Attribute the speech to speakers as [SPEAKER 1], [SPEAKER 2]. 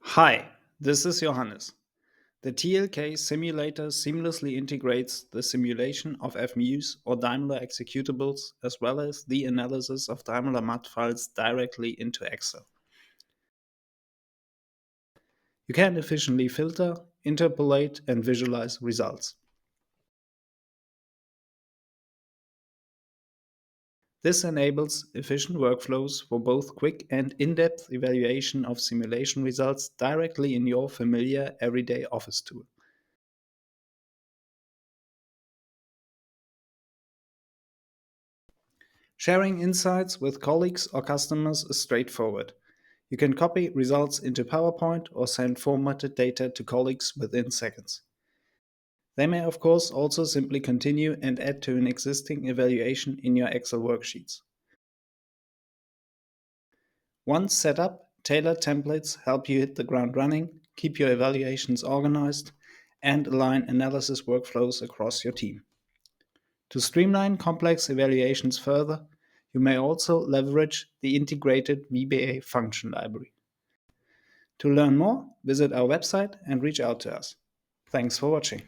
[SPEAKER 1] Hi, this is Johannes. The TLK simulator seamlessly integrates the simulation of FMUs or Daimler executables as well as the analysis of Daimler MAT files directly into Excel. You can efficiently filter, interpolate, and visualize results. This enables efficient workflows for both quick and in-depth evaluation of simulation results directly in your familiar everyday office tool. Sharing insights with colleagues or customers is straightforward. You can copy results into PowerPoint or send formatted data to colleagues within seconds. They may, of course, also simply continue and add to an existing evaluation in your Excel worksheets. Once set up, tailored templates help you hit the ground running, keep your evaluations organized, and align analysis workflows across your team. To streamline complex evaluations further, you may also leverage the integrated VBA function library. To learn more, visit our website and reach out to us. Thanks for watching.